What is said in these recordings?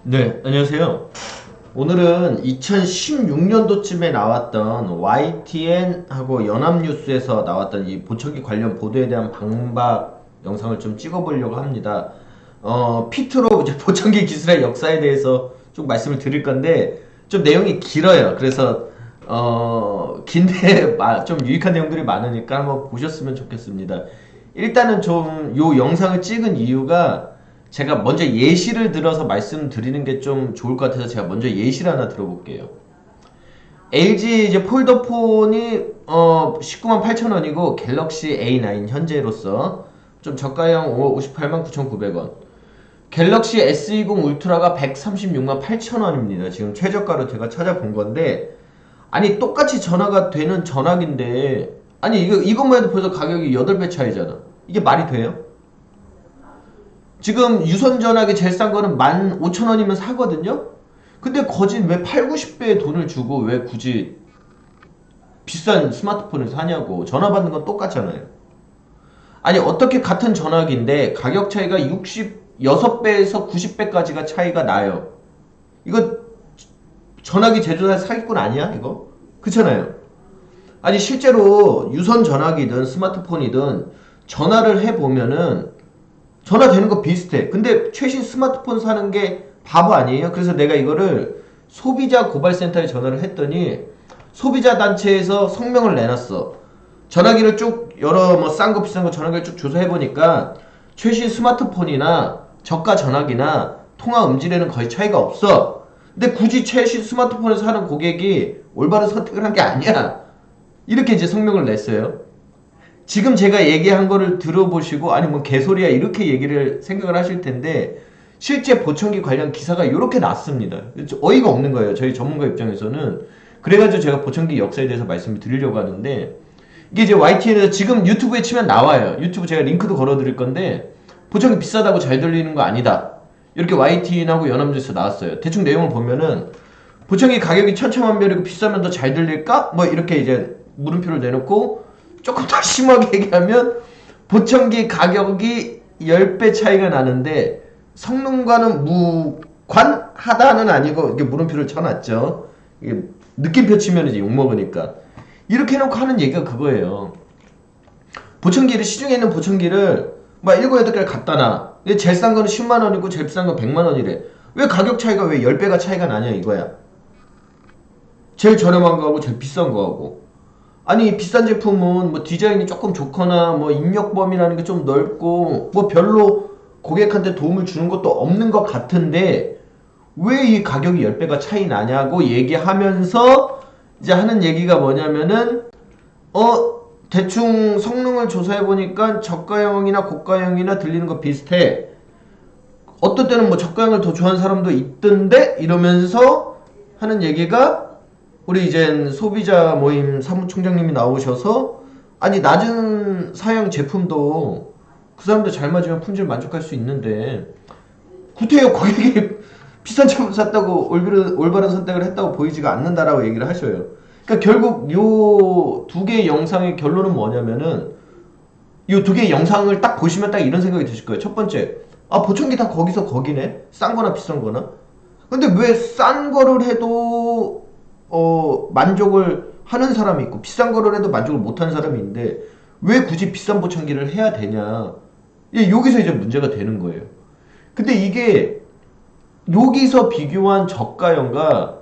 네, 안녕하세요. 오늘은 2016년도쯤에 나왔던 YTN하고 연합뉴스에서 나왔던 이 보청기 관련 보도에 대한 방박 영상을 좀 찍어보려고 합니다. 피트로 이제 보청기 기술의 역사에 대해서 좀 말씀을 드릴 건데, 좀 내용이 길어요. 그래서, 긴데, 좀 유익한 내용들이 많으니까 한번 보셨으면 좋겠습니다. 일단은 좀, 요 영상을 찍은 이유가, 제가 먼저 예시를 들어서 말씀드리는 게 좀 좋을 것 같아서 제가 먼저 예시를 하나 들어볼게요. LG 이제 폴더폰이 19만 8천 원이고 갤럭시 A9 현재로서 좀 저가형 58만 9,900원. 갤럭시 S20 울트라가 136만 8천 원입니다. 지금 최저가로 제가 찾아본 건데, 아니 똑같이 전화가 되는 전화기인데, 아니 이것만 해도 벌써 가격이 8배 차이잖아. 이게 말이 돼요? 지금 유선 전화기 제일 싼 거는 15,000원이면 사거든요? 근데 거진 왜 8, 90배의 돈을 주고 왜 굳이 비싼 스마트폰을 사냐고. 전화 받는 건 똑같잖아요. 아니 어떻게 같은 전화기인데 가격 차이가 66배에서 90배까지가 차이가 나요. 이거 전화기 제조사 사기꾼 아니야 이거? 그렇잖아요. 아니 실제로 유선 전화기든 스마트폰이든 전화를 해보면은 전화 되는 거 비슷해. 근데 최신 스마트폰 사는 게 바보 아니에요? 그래서 내가 이거를 소비자 고발센터에 전화를 했더니 소비자 단체에서 성명을 내놨어. 전화기를 쭉 여러 뭐 싼 거 비싼 거 전화기를 쭉 조사해보니까 최신 스마트폰이나 저가 전화기나 통화 음질에는 거의 차이가 없어. 근데 굳이 최신 스마트폰을 사는 고객이 올바른 선택을 한 게 아니야. 이렇게 이제 성명을 냈어요. 지금 제가 얘기한 거를 들어보시고 아니 뭐 개소리야 이렇게 얘기를 생각을 하실 텐데 실제 보청기 관련 기사가 이렇게 났습니다. 어이가 없는 거예요. 저희 전문가 입장에서는. 그래가지고 제가 보청기 역사에 대해서 말씀을 드리려고 하는데 이게 이제 YTN에서 지금 유튜브에 치면 나와요. 유튜브 제가 링크도 걸어 드릴 건데 보청기 비싸다고 잘 들리는 거 아니다. 이렇게 YTN하고 연합뉴스에서 나왔어요. 대충 내용을 보면은 보청기 가격이 천차만별이고 비싸면 더 잘 들릴까? 뭐 이렇게 이제 물음표를 내놓고 조금 더 심하게 얘기하면 보청기 가격이 10배 차이가 나는데 성능과는 무관하다는 아니고 이게 물음표를 쳐놨죠. 이게 느낌표 치면 이제 욕먹으니까. 이렇게 해놓고 하는 얘기가 그거예요. 보청기를 시중에 있는 보청기를 막 7, 8개를 갖다 놔. 제일 싼 거는 10만 원이고 제일 비싼 건 100만 원이래. 왜 가격 차이가 왜 10배가 차이가 나냐 이거야. 제일 저렴한 거하고 제일 비싼 거하고. 아니 비싼 제품은 뭐 디자인이 조금 좋거나 뭐 입력 범위라는 게 좀 넓고 뭐 별로 고객한테 도움을 주는 것도 없는 것 같은데 왜 이 가격이 10배가 차이 나냐고 얘기하면서 이제 하는 얘기가 뭐냐면은 대충 성능을 조사해 보니까 저가형이나 고가형이나 들리는 거 비슷해. 어떤 때는 뭐 저가형을 더 좋아하는 사람도 있던데 이러면서 하는 얘기가 우리 이젠 소비자 모임 사무총장님이 나오셔서 아니 낮은 사양 제품도 그 사람들 잘 맞으면 품질 만족할 수 있는데 구태여 고객이 비싼 제품 샀다고 올바른 선택을 했다고 보이지가 않는다라고 얘기를 하셔요. 그러니까 결국 요 두 개의 영상의 결론은 뭐냐면은 요 두 개의 영상을 딱 보시면 딱 이런 생각이 드실 거예요. 첫 번째, 아 보청기 다 거기서 거기네. 싼 거나 비싼 거나. 근데 왜 싼 거를 해도 만족을 하는 사람이 있고 비싼 거를 해도 만족을 못하는 사람이 있는데 왜 굳이 비싼 보청기를 해야 되냐. 예, 여기서 이제 문제가 되는 거예요. 근데 이게 여기서 비교한 저가형과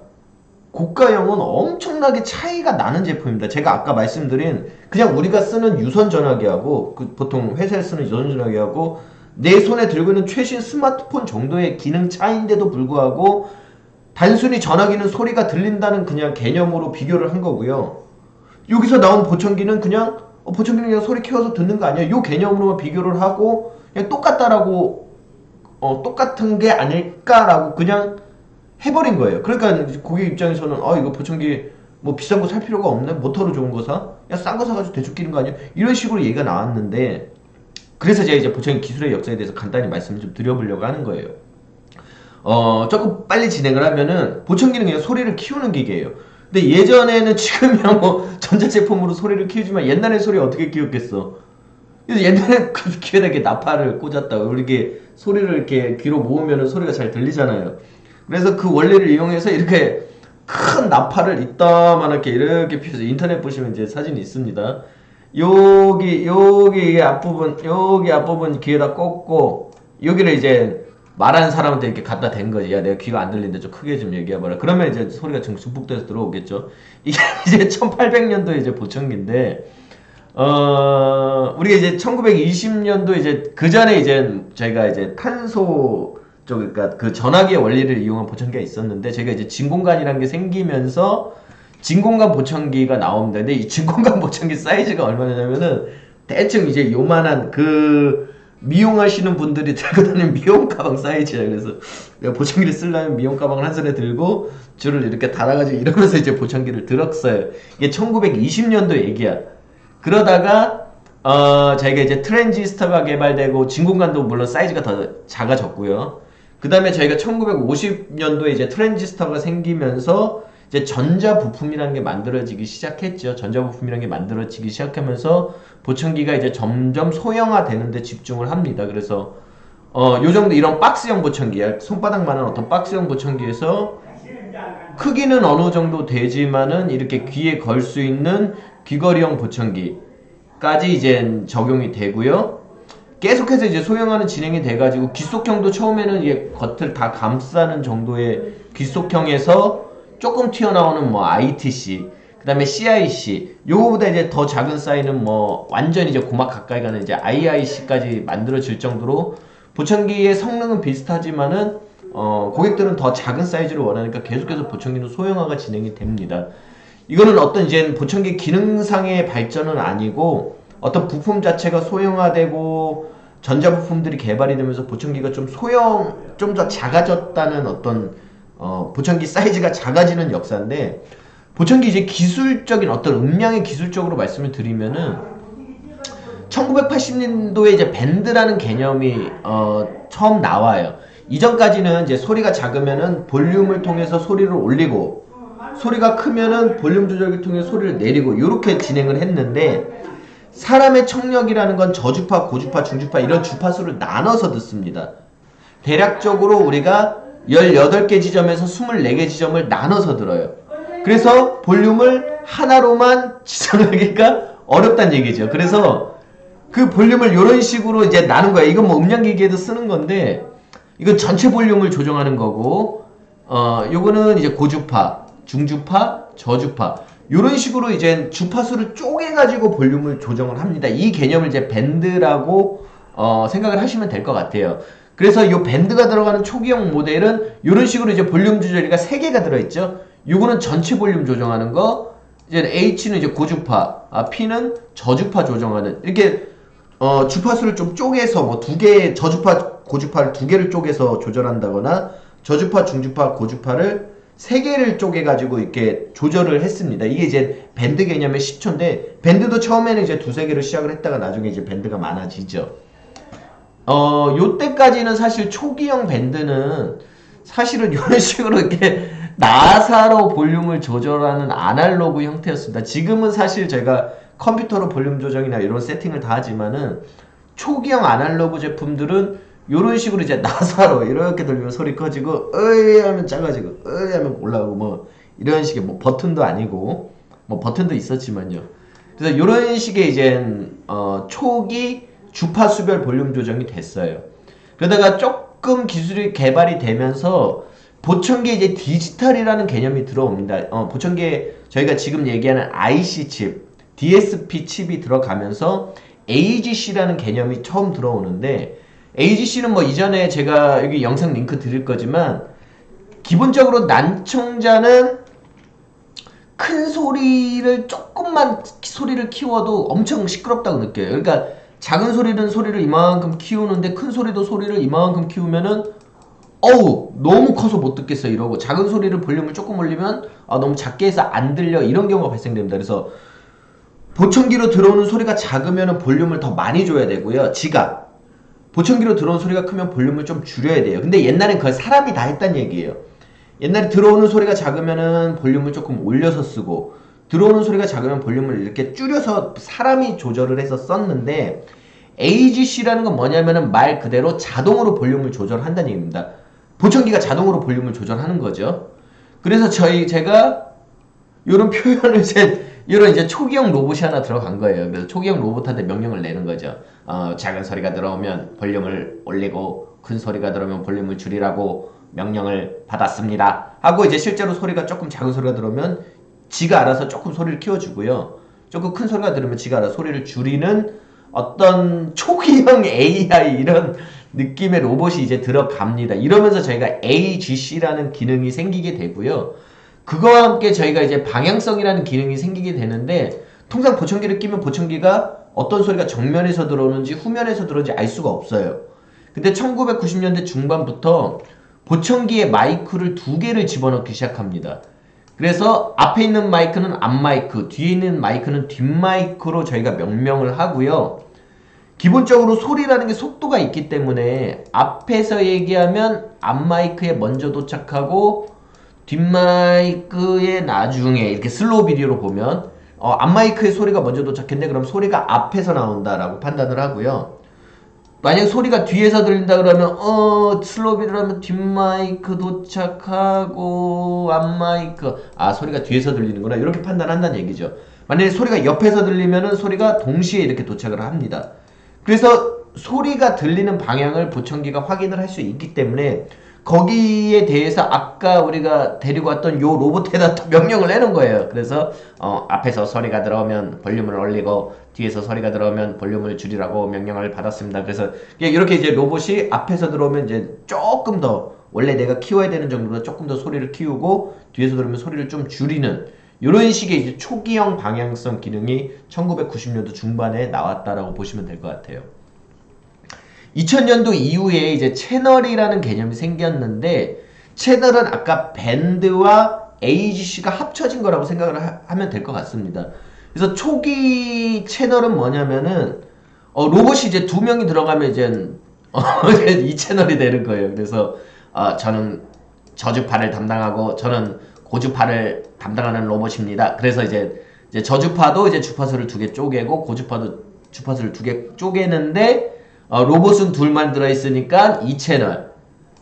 고가형은 엄청나게 차이가 나는 제품입니다. 제가 아까 말씀드린 그냥 우리가 쓰는 유선 전화기하고 보통 회사에 쓰는 유선 전화기하고 내 손에 들고 있는 최신 스마트폰 정도의 기능 차이인데도 불구하고 단순히 전화기는 소리가 들린다는 그냥 개념으로 비교를 한 거고요. 여기서 나온 보청기는 그냥 보청기는 그냥 소리 키워서 듣는 거 아니야? 요 개념으로만 비교를 하고 그냥 똑같다라고 똑같은 게 아닐까라고 그냥 해버린 거예요. 그러니까 고객 입장에서는 이거 보청기 뭐 비싼 거 살 필요가 없네. 모터로 좋은 거 사? 야 싼 거 사가지고 대충 끼는 거 아니야? 이런 식으로 얘기가 나왔는데 그래서 제가 이제 보청기 기술의 역사에 대해서 간단히 말씀을 좀 드려보려고 하는 거예요. 조금 빨리 진행을 하면은 보청기는 그냥 소리를 키우는 기계예요. 근데 예전에는 지금이야 뭐 전자제품으로 소리를 키우지만 옛날에 소리 어떻게 키웠겠어? 그래서 옛날에 귀에다 이렇게 나팔을 꽂았다고 이렇게 소리를 이렇게 귀로 모으면은 소리가 잘 들리잖아요. 그래서 그 원리를 이용해서 이렇게 큰 나팔을 이따만하게 이렇게 피워서 인터넷 보시면 이제 사진이 있습니다. 여기 앞부분, 여기 앞부분 귀에다 꽂고, 여기를 이제 말하는 사람한테 이렇게 갖다 댄 거지. 야, 내가 귀가 안 들리는데 좀 크게 좀 얘기해봐라. 그러면 이제 소리가 좀 증폭돼서 들어오겠죠. 이게 이제 1800년도 이제 보청기인데, 우리가 이제 1920년도 이제 그 전에 이제 저희가 이제 탄소 쪽, 그러니까 그 전화기의 원리를 이용한 보청기가 있었는데, 저희가 이제 진공관이라는 게 생기면서 진공관 보청기가 나옵니다. 근데 이 진공관 보청기 사이즈가 얼마냐면은 대충 이제 요만한 그 미용하시는 분들이 들고 다니는 미용 가방 사이즈야. 그래서 내가 보청기를 쓰려면 미용 가방을 한 손에 들고 줄을 이렇게 달아가지고 이러면서 이제 보청기를 들었어요. 이게 1920년도 얘기야. 그러다가 저희가 이제 트랜지스터가 개발되고 진공관도 물론 사이즈가 더 작아졌고요. 그 다음에 저희가 1950년도에 이제 트랜지스터가 생기면서 이제 전자부품이라는 게 만들어지기 시작했죠. 전자부품이라는 게 만들어지기 시작하면서 보청기가 이제 점점 소형화되는 데 집중을 합니다. 그래서 요 정도 이런 박스형 보청기, 손바닥만한 어떤 박스형 보청기에서 크기는 어느 정도 되지만은 이렇게 귀에 걸 수 있는 귀걸이형 보청기까지 이제 적용이 되고요. 계속해서 이제 소형화는 진행이 돼가지고 귀속형도 처음에는 이게 겉을 다 감싸는 정도의 귀속형에서 조금 튀어나오는 뭐 ITC, 그 다음에 CIC, 요거보다 이제 더 작은 사이즈는 뭐 완전 이제 고막 가까이 가는 이제 IIC까지 만들어질 정도로 보청기의 성능은 비슷하지만은 고객들은 더 작은 사이즈를 원하니까 계속해서 보청기는 소형화가 진행이 됩니다. 이거는 어떤 이제 보청기 기능상의 발전은 아니고 어떤 부품 자체가 소형화되고 전자부품들이 개발이 되면서 보청기가 좀 더 작아졌다는 어떤 보청기 사이즈가 작아지는 역사인데, 보청기 이제 기술적인 어떤 음량의 기술적으로 말씀을 드리면은 1980년도에 이제 밴드라는 개념이 처음 나와요. 이전까지는 이제 소리가 작으면은 볼륨을 통해서 소리를 올리고 소리가 크면은 볼륨 조절기를 통해 소리를 내리고 이렇게 진행을 했는데, 사람의 청력이라는 건 저주파, 고주파, 중주파 이런 주파수를 나눠서 듣습니다. 대략적으로 우리가 18개 지점에서 24개 지점을 나눠서 들어요. 그래서 볼륨을 하나로만 지정하기가 어렵다는 얘기죠. 그래서 그 볼륨을 이런 식으로 이제 나눈 거야. 이건 뭐 음량기기에도 쓰는 건데, 이건 전체 볼륨을 조정하는 거고, 요거는 이제 고주파, 중주파, 저주파 이런 식으로 이제 주파수를 쪼개가지고 볼륨을 조정을 합니다. 이 개념을 이제 밴드라고 생각을 하시면 될 것 같아요. 그래서 이 밴드가 들어가는 초기형 모델은 이런 식으로 이제 볼륨 조절기가 3개가 들어있죠. 요거는 전체 볼륨 조정하는 거, 이제 H는 이제 고주파, P는 저주파 조정하는, 이렇게 주파수를 좀 쪼개서 뭐 2개, 저주파, 고주파를 2개를 쪼개서 조절한다거나 저주파, 중주파, 고주파를 3개를 쪼개가지고 이렇게 조절을 했습니다. 이게 이제 밴드 개념의 시초인데, 밴드도 처음에는 이제 2-3개로 시작을 했다가 나중에 이제 밴드가 많아지죠. 요때까지는 사실 초기형 밴드는 사실은 이런 식으로 이렇게 나사로 볼륨을 조절하는 아날로그 형태였습니다. 지금은 사실 제가 컴퓨터로 볼륨 조정이나 이런 세팅을 다 하지만은 초기형 아날로그 제품들은 이런 식으로 이제 나사로 이렇게 돌리면 소리 커지고 으이 하면 작아지고 으이 하면 올라가고 뭐 이런 식의 뭐 버튼도 아니고 뭐 버튼도 있었지만요. 그래서 이런 식의 이제 초기 주파수별 볼륨 조정이 됐어요. 그러다가 조금 기술이 개발이 되면서 보청기에 이제 디지털이라는 개념이 들어옵니다. 보청기에 저희가 지금 얘기하는 IC 칩, DSP 칩이 들어가면서 AGC라는 개념이 처음 들어오는데, AGC는 뭐 이전에 제가 여기 영상 링크 드릴 거지만, 기본적으로 난청자는 큰 소리를 조금만 소리를 키워도 엄청 시끄럽다고 느껴요. 그러니까 작은 소리는 소리를 이만큼 키우는데 큰 소리도 소리를 이만큼 키우면은 어우 너무 커서 못 듣겠어 이러고, 작은 소리를 볼륨을 조금 올리면 너무 작게 해서 안 들려, 이런 경우가 발생됩니다. 그래서 보청기로 들어오는 소리가 작으면 볼륨을 더 많이 줘야 되고요. 보청기로 들어오는 소리가 크면 볼륨을 좀 줄여야 돼요. 근데 옛날엔 그걸 사람이 다 했단 얘기예요. 옛날에 들어오는 소리가 작으면은 볼륨을 조금 올려서 쓰고, 들어오는 소리가 작으면 볼륨을 이렇게 줄여서 사람이 조절을 해서 썼는데, AGC라는 건 뭐냐면은 말 그대로 자동으로 볼륨을 조절한다는 얘기입니다. 보청기가 자동으로 볼륨을 조절하는 거죠. 그래서 제가 이런 표현을 이런 이제 초기형 로봇이 하나 들어간 거예요. 그래서 초기형 로봇한테 명령을 내는 거죠. 작은 소리가 들어오면 볼륨을 올리고 큰 소리가 들어오면 볼륨을 줄이라고 명령을 받았습니다. 하고 이제 실제로 소리가 조금 작은 소리가 들어오면 지가 알아서 조금 소리를 키워주고요. 조금 큰 소리가 들으면 지가 알아서 소리를 줄이는 어떤 초기형 AI 이런 느낌의 로봇이 이제 들어갑니다. 이러면서 저희가 AGC라는 기능이 생기게 되고요. 그거와 함께 저희가 이제 방향성이라는 기능이 생기게 되는데 통상 보청기를 끼면 보청기가 어떤 소리가 정면에서 들어오는지 후면에서 들어오는지 알 수가 없어요. 근데 1990년대 중반부터 보청기에 마이크를 2개를 집어넣기 시작합니다. 그래서 앞에 있는 마이크는 앞 마이크, 뒤에 있는 마이크는 뒷 마이크로 저희가 명명을 하고요. 기본적으로 소리라는 게 속도가 있기 때문에 앞에서 얘기하면 앞 마이크에 먼저 도착하고 뒷마이크에 나중에 이렇게 슬로우 비디오로 보면 앞 마이크에 소리가 먼저 도착했는데 그럼 소리가 앞에서 나온다라고 판단을 하고요. 만약 소리가 뒤에서 들린다 그러면 슬로우 비디오로 하면 뒷마이크 도착하고 앞 마이크 소리가 뒤에서 들리는구나 이렇게 판단한다는 얘기죠. 만약에 소리가 옆에서 들리면은 소리가 동시에 이렇게 도착을 합니다. 그래서 소리가 들리는 방향을 보청기가 확인을 할 수 있기 때문에 거기에 대해서 아까 우리가 데리고 왔던 요 로봇에다 명령을 내는 거예요. 그래서 앞에서 소리가 들어오면 볼륨을 올리고 뒤에서 소리가 들어오면 볼륨을 줄이라고 명령을 받았습니다. 그래서 이렇게 이제 로봇이 앞에서 들어오면 이제 조금 더 원래 내가 키워야 되는 정도보다 조금 더 소리를 키우고 뒤에서 들어오면 소리를 좀 줄이는 이런 식의 이제 초기형 방향성 기능이 1990년도 중반에 나왔다라고 보시면 될 것 같아요. 2000년도 이후에 이제 채널이라는 개념이 생겼는데 채널은 아까 밴드와 AGC가 합쳐진 거라고 생각을 하면 될 것 같습니다. 그래서 초기 채널은 뭐냐면은 로봇이 이제 2명이 들어가면 이제 이 채널이 되는 거예요. 그래서 저는 저주파를 담당하고 저는 고주파를 담당하는 로봇입니다. 그래서 이제 저주파도 이제 주파수를 2개 쪼개고 고주파도 주파수를 2개 쪼개는데 로봇은 둘만 들어있으니까 2채널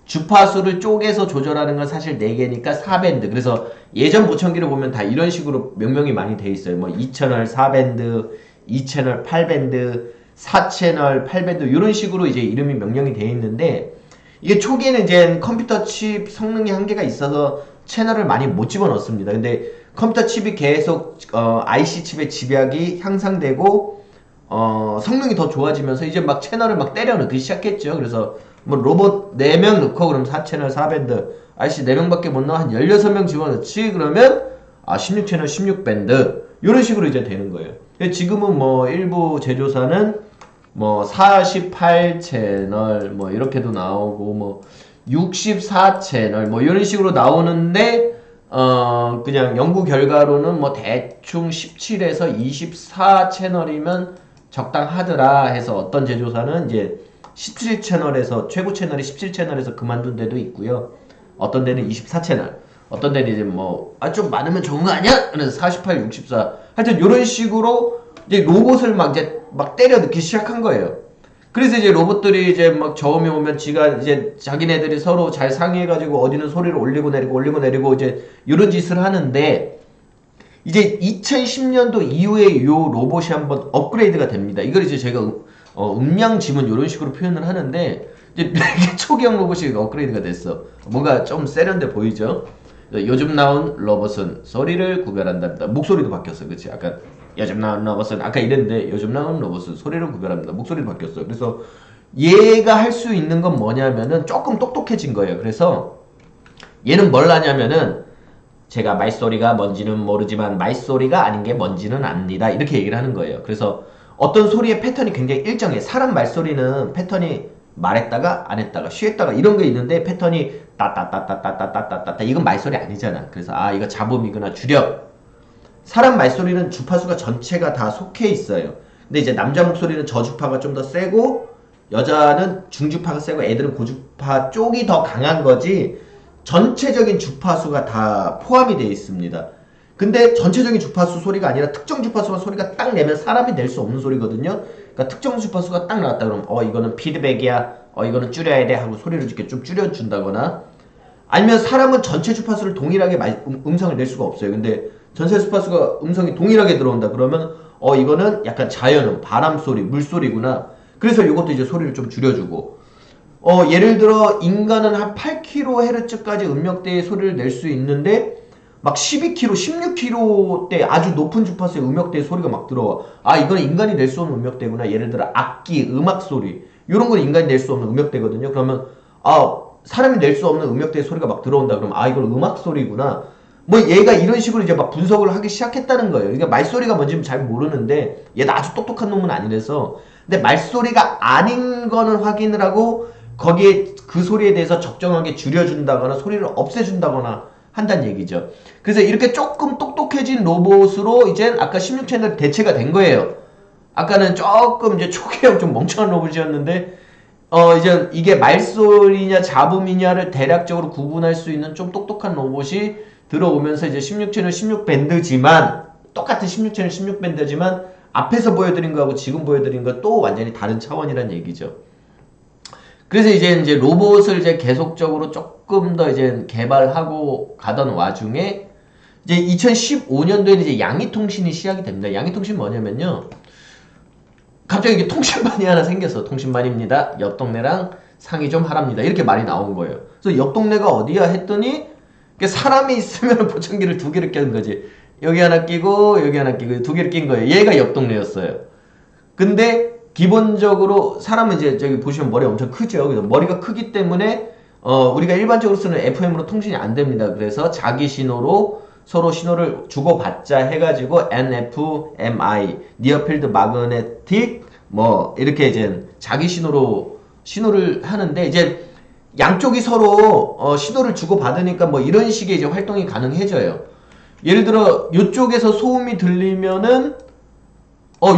주파수를 쪼개서 조절하는 건 사실 4개니까 4밴드 그래서 예전 보청기를 보면 다 이런 식으로 명명이 많이 돼 있어요. 뭐 2채널 4밴드 2채널 8밴드 4채널 8밴드 이런 식으로 이제 이름이 명령이 돼 있는데 이게 초기에는 이제 컴퓨터 칩 성능이 한계가 있어서 채널을 많이 못 집어넣습니다. 근데 컴퓨터 칩이 계속 IC 칩의 집약이 향상되고 성능이 더 좋아지면서 이제 막 채널을 막 때려 넣기 시작했죠. 그래서 뭐 로봇 4명 넣고 그럼 4채널 4밴드 IC 4명밖에 못 넣어 한 16명 집어넣지 그러면 16채널 16밴드 이런 식으로 이제 되는 거예요. 지금은 뭐 일부 제조사는 뭐 48채널 뭐 이렇게도 나오고 뭐 64채널 뭐 이런 식으로 나오는데 그냥 연구 결과로는 뭐 대충 17에서 24채널이면 적당하더라 해서 어떤 제조사는 이제 17채널에서 최고 채널이 17채널에서 그만둔 데도 있고요. 어떤 데는 24채널 어떤 데는 이제 뭐 좀 많으면 좋은 거 아니야? 그래서 48, 64 하여튼 이런 식으로 이제 로봇을 막 때려 넣기 시작한 거예요. 그래서 이제 로봇들이 이제 막 저음이 오면 지가 이제 자기네들이 서로 잘 상의해가지고 어디는 소리를 올리고 내리고 이제 이런 짓을 하는데 이제 2010년도 이후에 요 로봇이 한번 업그레이드가 됩니다. 이걸 이제 제가 음량 지문 이런 식으로 표현을 하는데 이제 초기형 로봇이 업그레이드가 됐어. 뭔가 좀 세련돼 보이죠? 요즘 나온 로봇은 소리를 구별한답니다. 목소리도 바뀌었어요. 그치? 아까 요즘 나온 로봇은 아까 이랬는데 요즘 나온 로봇은 소리를 구별합니다. 목소리도 바뀌었어요. 그래서 얘가 할 수 있는 건 뭐냐면은 조금 똑똑해진 거예요. 그래서 얘는 뭘 하냐면은 제가 말소리가 뭔지는 모르지만 말소리가 아닌 게 뭔지는 압니다. 이렇게 얘기를 하는 거예요. 그래서 어떤 소리의 패턴이 굉장히 일정해. 사람 말소리는 패턴이 말했다가 안 했다가 쉬었다가 이런 게 있는데 패턴이 따따따따따따따따따 이건 말소리 아니잖아. 그래서 이거 잡음이구나 주력. 사람 말소리는 주파수가 전체가 다 속해 있어요. 근데 이제 남자 목소리는 저주파가 좀 더 세고 여자는 중주파가 세고 애들은 고주파 쪽이 더 강한 거지 전체적인 주파수가 다 포함이 되어 있습니다. 근데 전체적인 주파수 소리가 아니라 특정 주파수만 소리가 딱 내면 사람이 낼 수 없는 소리거든요. 그러니까 특정 주파수가 딱 나왔다 그러면 이거는 피드백이야. 이거는 줄여야 돼 하고 소리를 이렇게 좀 줄여준다거나, 아니면 사람은 전체 주파수를 동일하게 음성을 낼 수가 없어요. 근데 전체 주파수가 음성이 동일하게 들어온다 그러면 이거는 약간 자연음, 바람소리, 물소리구나. 그래서 이것도 이제 소리를 좀 줄여주고, 예를 들어 인간은 한 8kHz까지 음역대의 소리를 낼 수 있는데 막 12kHz, 16kHz대 아주 높은 주파수의 음역대의 소리가 막 들어와. 아, 이건 인간이 낼 수 없는 음역대구나. 예를 들어 악기, 음악 소리, 이런 건 인간이 낼 수 없는 음역대거든요. 그러면 사람이 낼 수 없는 음역대의 소리가 막 들어온다 그러면 이건 음악 소리구나. 뭐 얘가 이런 식으로 이제 막 분석을 하기 시작했다는 거예요. 그러니까 말소리가 뭔지 잘 모르는데, 얘는 아주 똑똑한 놈은 아니라서. 근데 말소리가 아닌 거는 확인을 하고 거기에 그 소리에 대해서 적정하게 줄여준다거나 소리를 없애준다거나 한다는 얘기죠. 그래서 이렇게 조금 똑똑해진 로봇으로 이제 아까 16채널 대체가 된 거예요. 아까는 조금 이제 초기형 좀 멍청한 로봇이었는데 이제 이게 말소리냐 잡음이냐를 대략적으로 구분할 수 있는 좀 똑똑한 로봇이 들어오면서 이제 16채널 16밴드지만, 똑같은 16채널 16밴드지만 앞에서 보여드린 거하고 지금 보여드린 거 또 완전히 다른 차원이란 얘기죠. 그래서 이제 로봇을 이제 계속적으로 조금 더 이제 개발하고 가던 와중에 이제 2015년도에는 이제 양이통신이 시작이 됩니다. 양이통신 뭐냐면요, 갑자기 이게 통신반이 하나 생겼어. 통신반입니다. 옆 동네랑 상의 좀 하랍니다. 이렇게 말이 나온 거예요. 그래서 옆 동네가 어디야 했더니 사람이 있으면 보청기를 두 개를 껴는 거지. 여기 하나 끼고 여기 하나 끼고 두 개를 낀 거예요. 얘가 옆 동네였어요. 근데 기본적으로 사람은 이제 저기 보시면 머리 엄청 크죠. 그래서 머리가 크기 때문에 우리가 일반적으로 쓰는 FM으로 통신이 안 됩니다. 그래서 자기 신호로 서로 신호를 주고받자 해가지고 NFMI, Near Field Magnetic, 뭐 이렇게 이제 자기 신호로 신호를 하는데, 이제 양쪽이 서로 신호를 주고받으니까 뭐 이런 식의 이제 활동이 가능해져요. 예를 들어 이쪽에서 소음이 들리면은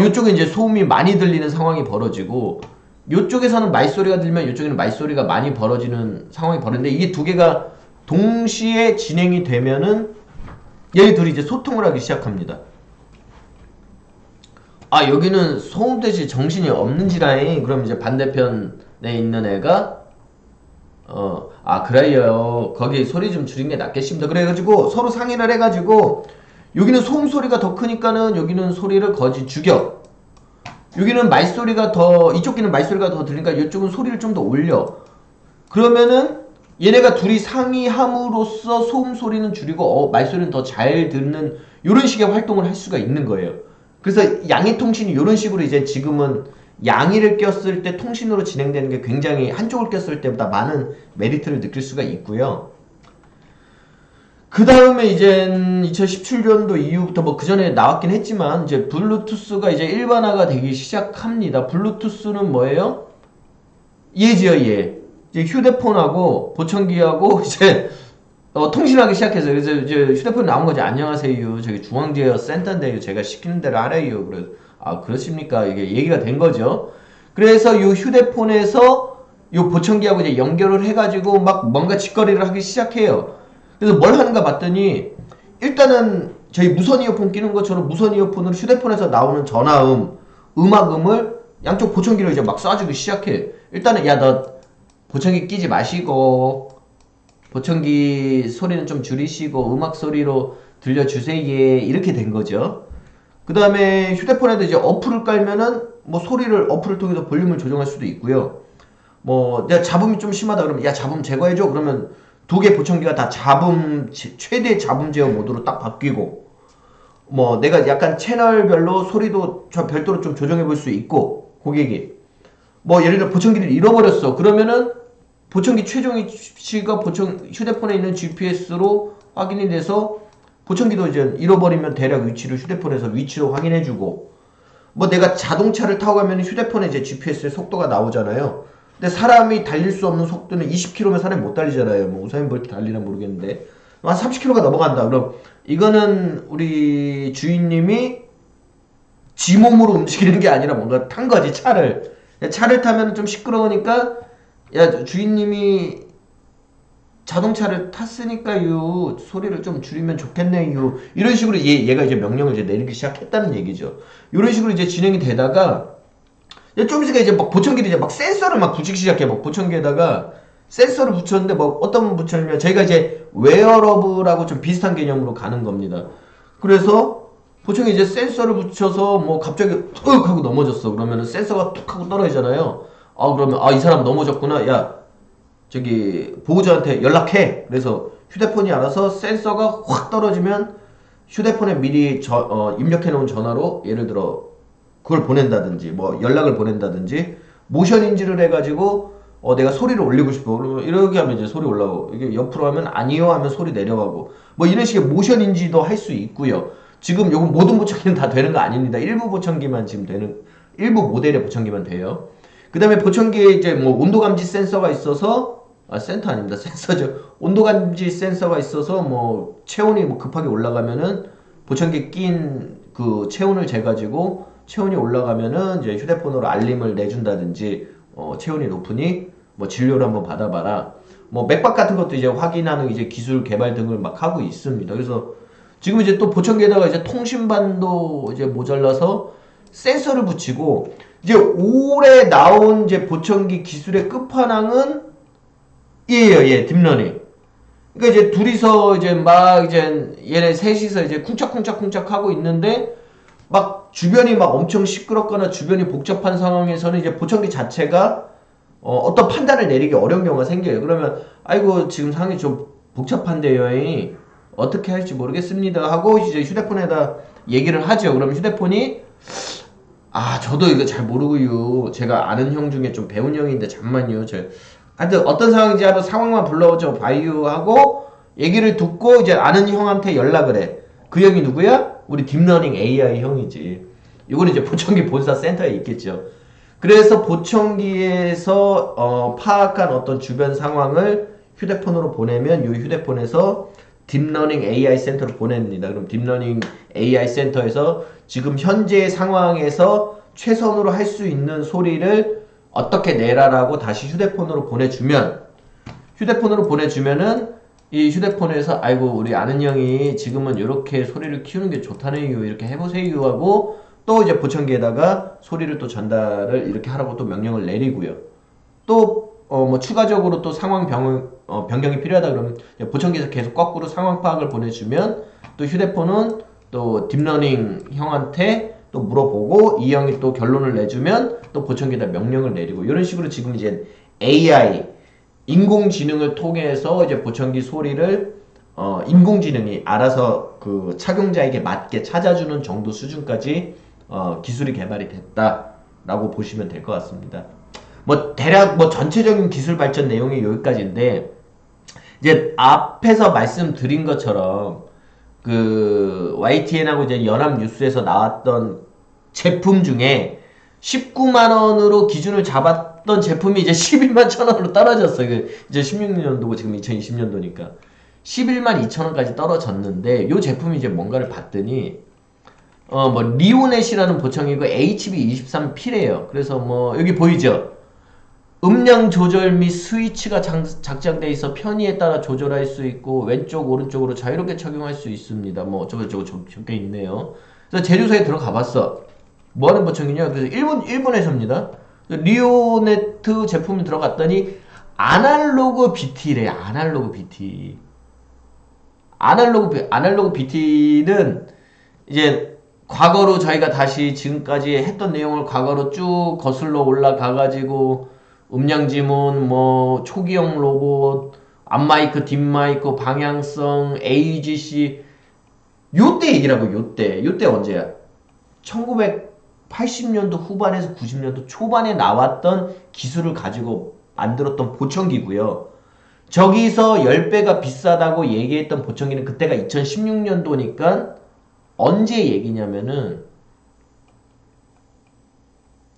이쪽에 이제 소음이 많이 들리는 상황이 벌어지고, 이쪽에서는 말소리가 들리면 이쪽에는 말소리가 많이 벌어지는 상황이 벌어지는데, 이게 두 개가 동시에 진행이 되면은 얘 둘이 이제 소통을 하기 시작합니다. 여기는 소음 대신 정신이 없는지라잉. 그럼 이제 반대편에 있는 애가 그래요. 거기 소리 좀 줄인 게 낫겠습니다. 그래가지고 서로 상의를 해가지고, 여기는 소음 소리가 더 크니까는 여기는 소리를 거지 죽여. 여기는 말소리가 더, 이쪽 귀는 말소리가 더 들리니까 이쪽은 소리를 좀 더 올려. 그러면은 얘네가 둘이 상의함으로써 소음 소리는 줄이고 말소리는 더 잘 듣는 이런 식의 활동을 할 수가 있는 거예요. 그래서 양의 통신이 이런 식으로 이제 지금은 양의를 꼈을 때 통신으로 진행되는 게 굉장히 한쪽을 꼈을 때보다 많은 메리트를 느낄 수가 있고요. 그 다음에 이제 2017년도 이후부터 뭐 그 전에 나왔긴 했지만 이제 블루투스가 이제 일반화가 되기 시작합니다. 블루투스는 뭐예요? 얘지요, 얘. 이제 휴대폰하고 보청기하고 이제 통신하기 시작해서, 그래서 이제 휴대폰 나온 거지. 안녕하세요, 저기 중앙제어 센터인데요, 제가 시키는 대로 하래요. 그래서 그렇습니까? 이게 얘기가 된 거죠. 그래서 이 휴대폰에서 이 보청기하고 이제 연결을 해가지고 막 뭔가 짓거리를 하기 시작해요. 그래서 뭘 하는가 봤더니, 일단은 저희 무선 이어폰 끼는 것처럼 무선 이어폰으로 휴대폰에서 나오는 전화음, 음악음을 양쪽 보청기로 이제 막 쏴주기 시작해. 일단은 너 보청기 끼지 마시고 보청기 소리는 좀 줄이시고 음악 소리로 들려주세요, 이렇게 된 거죠. 그 다음에 휴대폰에도 이제 어플을 깔면은 뭐 소리를 어플을 통해서 볼륨을 조정할 수도 있고요. 뭐 내가 잡음이 좀 심하다 그러면 잡음 제거해줘. 그러면 두 개 보청기가 다 최대 잡음 제어 모드로 딱 바뀌고, 뭐 내가 약간 채널별로 소리도 별도로 좀 조정해 볼 수 있고, 고객이 뭐 예를 들어 보청기를 잃어버렸어. 그러면은 보청기 최종 위치가 휴대폰에 있는 GPS로 확인이 돼서 보청기도 이제 잃어버리면 대략 위치를 휴대폰에서 위치로 확인해주고, 뭐 내가 자동차를 타고 가면 휴대폰에 이제 GPS의 속도가 나오잖아요. 근데 사람이 달릴 수 없는 속도는 20km면 사람이 못 달리잖아요. 뭐 우사인 볼트 달리나 모르겠는데 한 30km가 넘어간다. 그럼 이거는 우리 주인님이 지 몸으로 움직이는 게 아니라 뭔가 탄 거지, 차를 타면 좀 시끄러우니까 주인님이 자동차를 탔으니까요, 소리를 좀 줄이면 좋겠네요. 이런 식으로 얘가 이제 명령을 이제 내리기 시작했다는 얘기죠. 이런 식으로 이제 진행이 되다가 좀 있으니까 이제 막 보청기를 이제 막 센서를 막 붙이기 시작해. 막 보청기에다가 센서를 붙였는데 뭐 어떤 분 붙였냐면 저희가 이제 웨어러블하고 좀 비슷한 개념으로 가는 겁니다. 그래서 보청기 이제 센서를 붙여서 뭐 갑자기 툭 하고 넘어졌어. 그러면은 센서가 툭 하고 떨어지잖아요. 아 그러면 아 이 사람 넘어졌구나. 야 저기 보호자한테 연락해. 그래서 휴대폰이 알아서 센서가 확 떨어지면 휴대폰에 미리 입력해 놓은 전화로 예를 들어 그걸 보낸다든지 뭐 연락을 보낸다든지 모션 인지를 해가지고 내가 소리를 올리고 싶어 그러면 이렇게 하면 이제 소리 올라오고 이게 옆으로 하면 아니요 하면 소리 내려가고 뭐 이런 식의 모션 인지도 할 수 있고요. 지금 요건 모든 보청기는 다 되는 거 아닙니다. 일부 보청기만 지금 되는 일부 모델의 보청기만 돼요. 그 다음에 보청기에 이제 뭐 온도 감지 센서가 있어서 센터 아닙니다. 센서죠. 온도 감지 센서가 있어서 뭐 체온이 뭐 급하게 올라가면은 보청기에 낀 그 체온을 재가지고 체온이 올라가면은 이제 휴대폰으로 알림을 내준다든지 체온이 높으니 뭐 진료를 한번 받아봐라. 뭐 맥박 같은 것도 이제 확인하는 이제 기술 개발 등을 막 하고 있습니다. 그래서 지금 이제 또 보청기에다가 이제 통신반도 이제 모자라서 센서를 붙이고 이제 올해 나온 이제 보청기 기술의 끝판왕은 예, 딥러닝. 그러니까 이제 둘이서 이제 막 이제 얘네 셋이서 이제 쿵짝쿵짝쿵짝 하고 있는데 막 주변이 막 엄청 시끄럽거나 주변이 복잡한 상황에서는 이제 보청기 자체가 어떤 판단을 내리기 어려운 경우가 생겨요. 그러면 아이고 지금 상황이 좀 복잡한데요. 어떻게 할지 모르겠습니다 하고 이제 휴대폰에다 얘기를 하죠. 그럼 휴대폰이 저도 이거 잘 모르고요. 제가 아는 형 중에 좀 배운 형인데 잠만요. 하여튼 어떤 상황인지 한번 상황만 불러줘 봐요 하고 얘기를 듣고 이제 아는 형한테 연락을 해. 그 형이 누구야? 우리 딥러닝 AI 형이지. 이거는 이제 보청기 본사 센터에 있겠죠. 그래서 보청기에서 파악한 어떤 주변 상황을 휴대폰으로 보내면 이 휴대폰에서 딥러닝 AI 센터로 보냅니다. 그럼 딥러닝 AI 센터에서 지금 현재 상황에서 최선으로 할 수 있는 소리를 어떻게 내라라고 다시 휴대폰으로 보내주면은 이 휴대폰에서 아이고 우리 아는 형이 지금은 이렇게 소리를 키우는 게 좋다네요. 이렇게 해보세요 하고 또 이제 보청기에다가 소리를 또 전달을 이렇게 하라고 또 명령을 내리고요. 또 뭐 추가적으로 또 상황 변경이 필요하다 그러면 보청기에서 계속 거꾸로 상황 파악을 보내주면 또 휴대폰은 또 딥러닝 형한테 또 물어보고 이 형이 또 결론을 내주면 또 보청기에다 명령을 내리고 이런 식으로 지금 이제 AI 인공지능을 통해서 이제 보청기 소리를 인공지능이 알아서 그 착용자에게 맞게 찾아주는 정도 수준까지 기술이 개발이 됐다라고 보시면 될 것 같습니다. 뭐 대략 뭐 전체적인 기술 발전 내용이 여기까지인데 이제 앞에서 말씀드린 것처럼 그 YTN하고 이제 연합뉴스에서 나왔던 제품 중에 19만 원으로 기준을 잡았던 제품이 이제 11만 1천 원으로 떨어졌어요. 이제 16년도고 지금 2020년도니까 11만 2천 원까지 떨어졌는데 이 제품이 이제 뭔가를 봤더니 뭐 리오넷이라는 보청기고 HB23P래요. 그래서 뭐 여기 보이죠? 음량 조절 및 스위치가 작장돼 있어 편의에 따라 조절할 수 있고 왼쪽 오른쪽으로 자유롭게 적용할 수 있습니다. 뭐 저거 적혀 있네요. 그래서 제조사에 들어가 봤어. 뭐 하는 보청기냐? 그래서 일본에서입니다. 리오네트 제품이 들어갔더니 아날로그 BT래. 아날로그 BT. 아날로그 BT는 이제 과거로 저희가 다시 지금까지 했던 내용을 과거로 쭉 거슬러 올라가가지고 음량 지문, 뭐 초기형 로봇, 앞마이크, 뒷마이크, 방향성, AGC 요때 얘기라고 요때 언제야? 1980년도 후반에서 90년도 초반에 나왔던 기술을 가지고 만들었던 보청기고요. 저기서 10배가 비싸다고 얘기했던 보청기는 그때가 2016년도니까 언제 얘기냐면은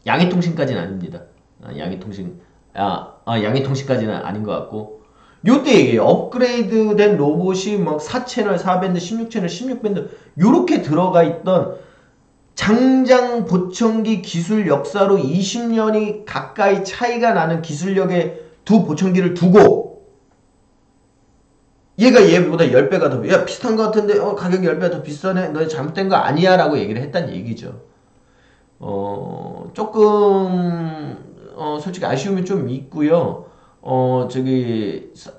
양해통신까지는 아닙니다. 양해통신까지는 아닌 것 같고 요때 얘기해요. 업그레이드된 로봇이 막 4채널, 4밴드, 16채널, 16밴드 요렇게 들어가 있던 장장 보청기 기술 역사로 20년이 가까이 차이가 나는 기술력의 두 보청기를 두고 얘가 얘보다 10배가 더 야 비슷한 것 같은데 가격이 10배가 더 비싸네 너 잘못된 거 아니야 라고 얘기를 했단 얘기죠. 조금 솔직히 아쉬움이 좀 있고요.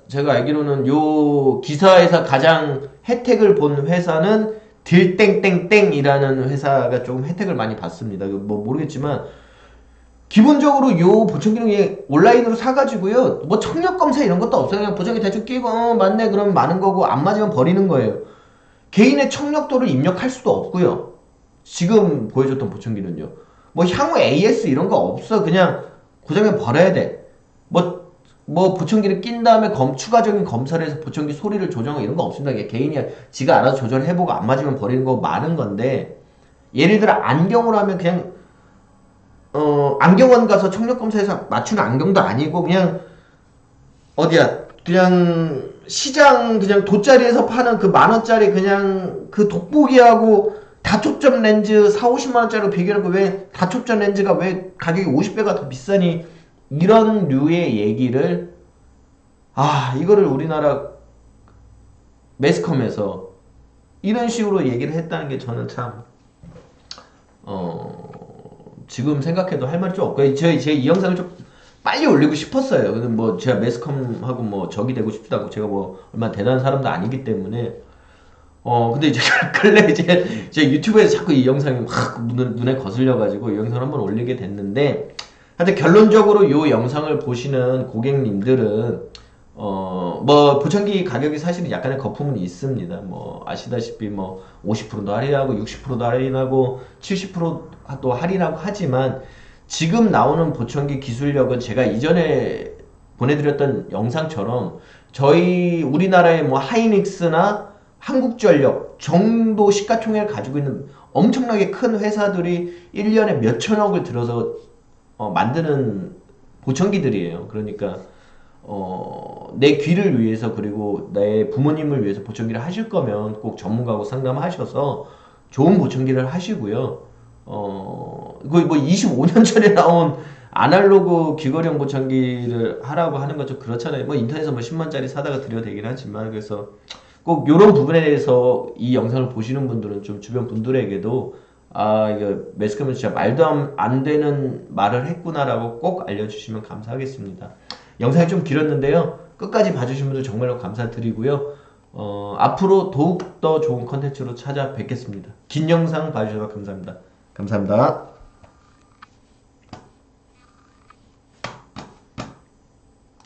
제가 알기로는 요 기사에서 가장 혜택을 본 회사는 딜땡땡땡이라는 회사가 조금 혜택을 많이 받습니다. 뭐 모르겠지만 기본적으로 요 보청 기능이 온라인으로 사가지고요. 뭐 청력 검사 이런 것도 없어요. 그냥 보청기 대충 끼고 맞네 그러면 많은 거고 안 맞으면 버리는 거예요. 개인의 청력도를 입력할 수도 없고요. 지금 보여줬던 보청기는요. 뭐 향후 AS 이런 거 없어. 그냥 고장면 버려야 돼. 뭐 보청기를 낀 다음에 추가적인 검사를 해서 보청기 소리를 조정하고 이런 거 없습니다. 이게 개인이 지가 알아서 조절해보고 안 맞으면 버리는 거 많은 건데 예를 들어 안경으로 하면 그냥 안경원 가서 청력 검사해서 맞추는 안경도 아니고 그냥 어디야 그냥 시장 그냥 돗자리에서 파는 그 10,000원짜리 그냥 그 돋보기하고 다초점 렌즈 40~50만원짜리로 비교하고 왜 다초점 렌즈가 왜 가격이 50배가 더 비싸니 이런 류의 얘기를 이거를 우리나라 매스컴에서 이런 식으로 얘기를 했다는 게 저는 참 지금 생각해도 할 말이 좀 없고요. 제 이 영상을 좀 빨리 올리고 싶었어요. 근데 뭐 제가 매스컴하고 뭐 적이 되고 싶지도 않고 제가 뭐 얼마나 대단한 사람도 아니기 때문에 근데 이제 근래 이제 제 유튜브에서 자꾸 이 영상이 막 눈에 거슬려가지고 이 영상을 한번 올리게 됐는데 하여튼 결론적으로 이 영상을 보시는 고객님들은 뭐 보청기 가격이 사실은 약간의 거품은 있습니다. 뭐 아시다시피 뭐 50%도 할인하고 60%도 할인하고 70%도 할인하고 하지만 지금 나오는 보청기 기술력은 제가 이전에 보내드렸던 영상처럼 저희 우리나라의 뭐 하이닉스나 한국전력 정도 시가총액을 가지고 있는 엄청나게 큰 회사들이 1년에 몇천억을 들어서 만드는 보청기들이에요. 그러니까 내 귀를 위해서 그리고 내 부모님을 위해서 보청기를 하실 거면 꼭 전문가하고 상담하셔서 좋은 보청기를 하시고요. 거의 뭐 25년 전에 나온 아날로그 귀걸이형 보청기를 하라고 하는 건 좀 그렇잖아요. 뭐 인터넷에서 뭐 10만짜리 사다가 드려야 되긴 하지만 그래서 꼭 이런 부분에 대해서 이 영상을 보시는 분들은 좀 주변 분들에게도 이거 매스컴은 진짜 말도 안 되는 말을 했구나라고 꼭 알려주시면 감사하겠습니다. 영상이 좀 길었는데요. 끝까지 봐주신 분들 정말로 감사드리고요. 앞으로 더욱더 좋은 컨텐츠로 찾아뵙겠습니다. 긴 영상 봐주셔서 감사합니다. 감사합니다.